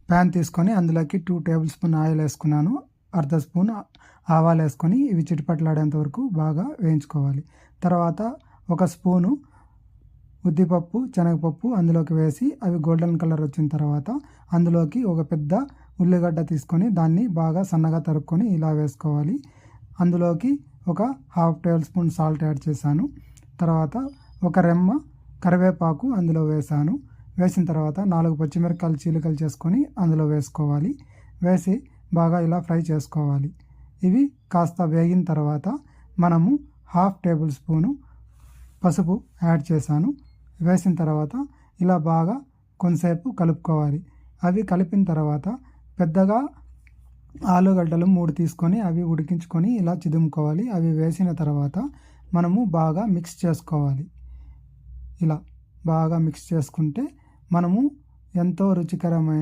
Pan తీసుకొని అందులోకి 2 table spoon oil వేసుకున్నాను. అర్ధ స్పూన్ ఆవాలు వేసుకొని ఇవి చిటపట్లాడేంత వరకు బాగా వేయించుకోవాలి. తర్వాత ఒక స్పూను ఉద్దిపప్పు, శనగపప్పు అందులోకి వేసి అవి గోల్డెన్ కలర్ వచ్చిన తర్వాత అందులోకి ఒక పెద్ద ఉల్లిగడ్డ తీసుకొని దాన్ని బాగా సన్నగా తరుక్కొని ఇలా వేసుకోవాలి. అందులోకి ఒక half table spoon salt add చేశాను. తర్వాత ఒక రెమ్మ కరివేపాకు అందులో వేసాను. వేసిన తర్వాత 4 పచ్చిమిరపకాయలు చీలికలు చేసుకొని అందులో వేసుకోవాలి. వేసి బాగా ఇలా ఫ్రై చేసుకోవాలి. ఇవి కాస్త వేగిన తర్వాత మనము హాఫ్ టేబుల్ స్పూను పసుపు యాడ్ చేశాను. వేసిన తర్వాత ఇలా బాగా కొంతసేపు కలుపుకోవాలి. అవి కలిపిన తర్వాత పెద్దగా ఆలుగడ్డలు 3 తీసుకొని అవి ఉడికించుకొని ఇలా చిదుముకోవాలి. అవి వేసిన తర్వాత మనము బాగా మిక్స్ చేసుకోవాలి. ఇలా బాగా మిక్స్ చేసుకుంటే మనము ఎంతో రుచికరమైన